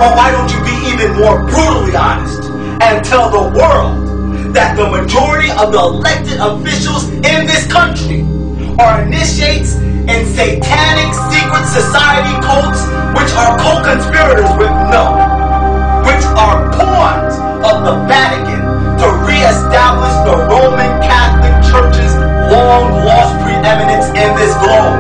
Or why don't you be even more brutally honest and tell the world that the majority of the elected officials in this country are initiates in satanic secret society cults, which are co-conspirators with which are pawns of the Vatican to re-establish the Roman Catholic Church's long-lost preeminence in this globe.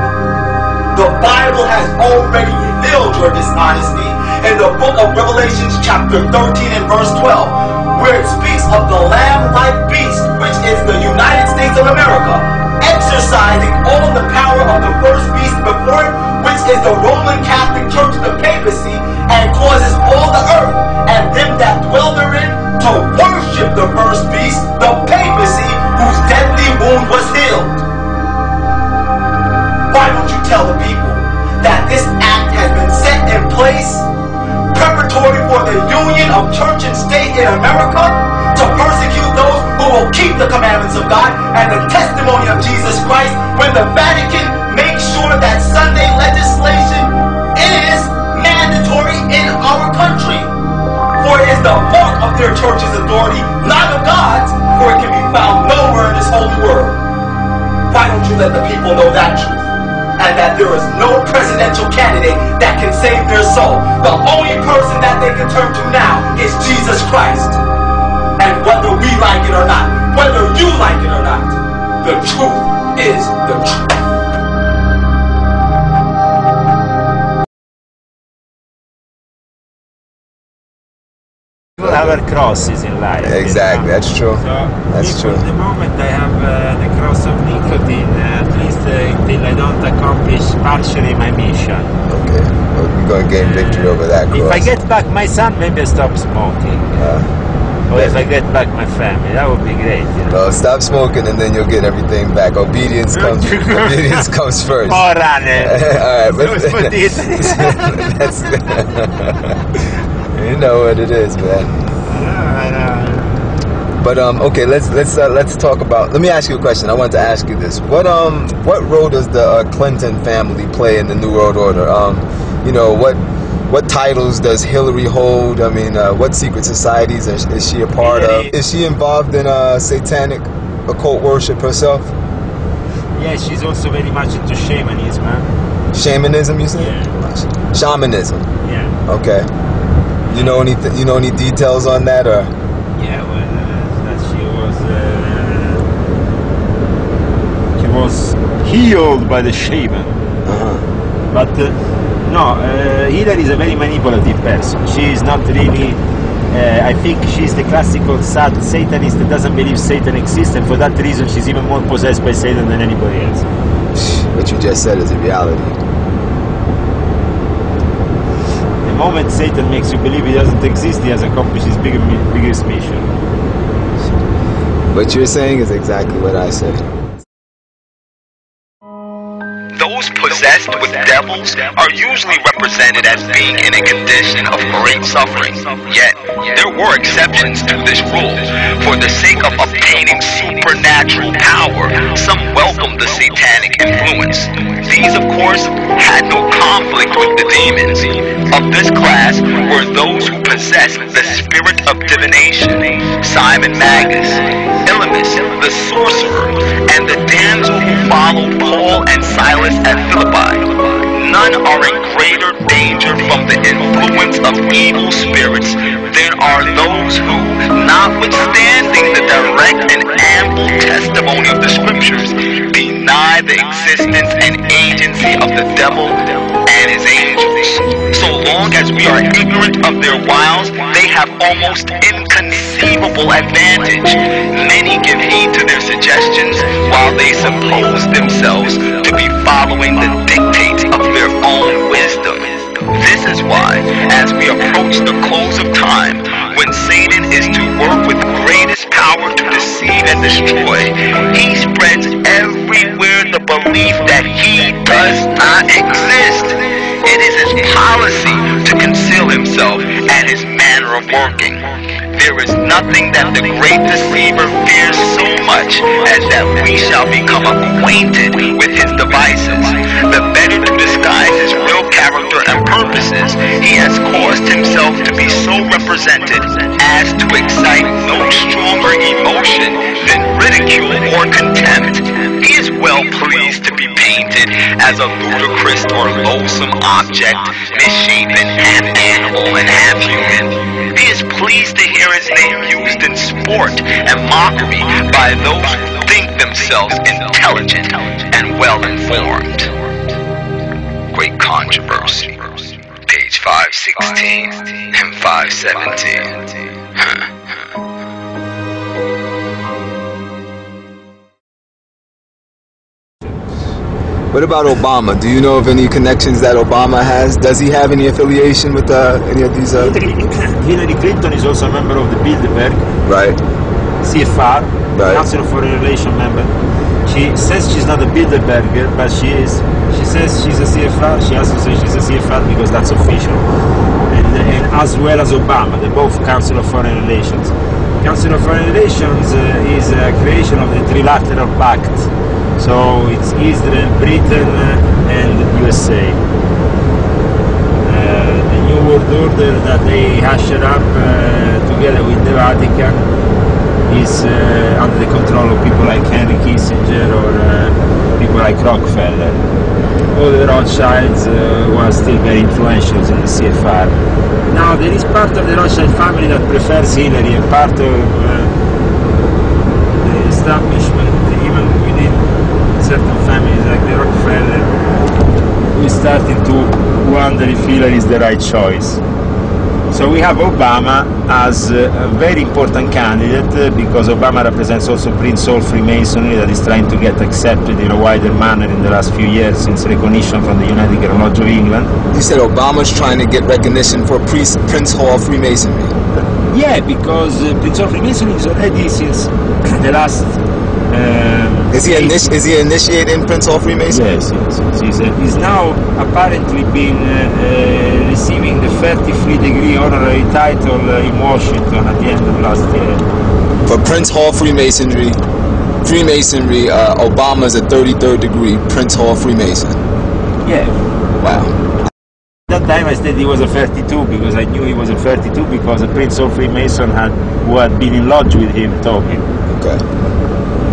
The Bible has already revealed your dishonesty in the book of Revelations chapter 13 and verse 12, where it speaks of the lamb-like beast, which is the United States of America, exercising all the power of the first beast before it, which is the Roman Catholic Church, the papacy, and causes all the earth and them that dwell therein to worship the first beast, the papacy, whose deadly wound was healed. Why don't you tell the people that this act has been set in place preparatory for the union of church and state in America to persecute those who will keep the commandments of God and the testimony of Jesus Christ, when the Vatican makes sure that Sunday legislation is mandatory in our country? For it is the mark of their church's authority, not of God's, for it can be found nowhere in this holy world. Why don't you let the people know that truth? And that there is no presidential candidate that can save their soul. The only person that they can turn to now is Jesus Christ. And whether we like it or not, whether you like it or not, the truth is the truth. People have their crosses in life. Exactly, that's true. So that's true. At the moment I have the cross of nicotine, at least until I don't accomplish partially my mission. Okay, well, you're going to gain victory over that cross. If I get back my son, maybe I stop smoking. Or if I get back my family, that would be great. You know? Well, stop smoking and then you'll get everything back. Obedience comes first. Oh, Rane. Alright, but that's you know what it is, man. I know. But okay, let's talk about. Let me ask you a question. I wanted to ask you this. What role does the Clinton family play in the New World Order? You know, what titles does Hillary hold? I mean, what secret societies is she a part of? Is she involved in satanic occult worship herself? Yeah, she's also very much into shamanism. Huh? Shamanism, you say? Yeah. Shamanism. Yeah. Okay. You know any details on that, or? Yeah, well, that she was healed by the shaman. But no, Hillary is a very manipulative person. She is not really. I think she's the classical Satanist that doesn't believe Satan exists, and for that reason, she's even more possessed by Satan than anybody else. What you just said is a reality. The moment Satan makes you believe he doesn't exist, he has accomplished his biggest mission. What you're saying is exactly what I say. Those possessed with devils are usually represented as being in a condition of great suffering. Yet, there were exceptions to this rule. For the sake of obtaining supernatural power, some welcomed the satanic influence. These, of course, had no conflict with the demons. Of this class were those who possessed the spirit of divination: Simon Magus, Elymas the sorcerer, and the damsel who followed Paul and Silas at Philippi. None are in greater danger from the influence of evil spirits than are those who, notwithstanding the direct and ample testimony of the scriptures, deny the existence and agency of the devil and his angels. So long as we are ignorant of their wiles, they have almost inconceivable advantage. Many give heed to their suggestions, while they suppose themselves to be following the dictates of their own wisdom. This is why, as we approach the close of time, when Satan is to work with greatest power to deceive and destroy, he spreads everywhere the belief that he does not exist. It is his policy to conceal himself and his manner of working. There is nothing that the great deceiver fears so much as that we shall become acquainted with his devices. The better to disguise his real character and purposes, he has caused himself himself to be so represented as to excite no stronger emotion than ridicule or contempt. He is well pleased to be painted as a ludicrous or loathsome object, misshapen, half animal and half human. He is pleased to hear his name used in sport and mockery by those who think themselves intelligent and well-informed. Great controversy. Page 516 and 517. What about Obama? Do you know of any connections that Obama has? Does he have any affiliation with any of these? Hillary Clinton is also a member of the Bilderberg. Right. CFR, Right. Council of Foreign Relations member. She says she's not a Bilderberger, but she is. She says she's a CFR. She also says she's a CFR because that's official. And as well as Obama, they're both Council of Foreign Relations. Council of Foreign Relations is a creation of the Trilateral Pact. So it's Israel, Britain, and USA. The New World Order that they hashed up together with the Vatican is under the control of people like Henry Kissinger or people like Rockefeller. All the Rothschilds were still very influential in the CFR. Now there is part of the Rothschild family that prefers Hillary, and part of the establishment, even within certain families like the Rockefeller, who is starting to wonder if Hillary is the right choice. So we have Obama as a very important candidate because Obama represents also Prince Hall Freemasonry that is trying to get accepted in a wider manner in the last few years since recognition from the United Grand Lodge of England. You said Obama's trying to get recognition for Prince Hall Freemasonry. Yeah, because Prince Hall Freemasonry is already since the last... Is he initiated in Prince Hall Freemasonry? Yes. He's now apparently been receiving the 33rd degree honorary title in Washington at the end of last year. For Prince Hall Freemasonry, Obama's a 33rd degree Prince Hall Freemason. Yeah. Wow. At that time I said he was a 32 because I knew he was a 32 because a Prince Hall Freemason who had been in lodge with him told me. Okay.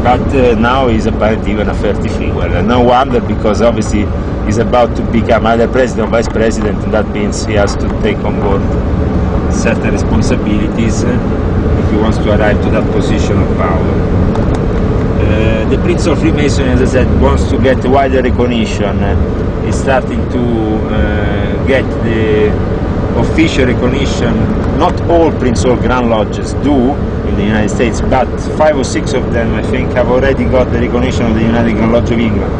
But now he's apparently even a 33. Well, no wonder, because obviously he's about to become either president or vice president, and that means he has to take on board certain responsibilities if he wants to arrive to that position of power. The Prince of Freemasonry, as I said, wants to get wider recognition. He's starting to get the official recognition. Not all Prince Hall Grand Lodges do in the United States, but 5 or 6 of them, I think, have already got the recognition of the United Grand Lodge of England.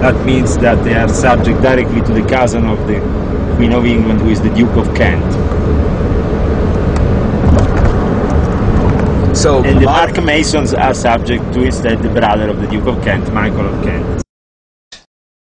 That means that they are subject directly to the cousin of the Queen of England, who is the Duke of Kent. So, and the Mark Masons are subject to instead the brother of the Duke of Kent, Michael of Kent.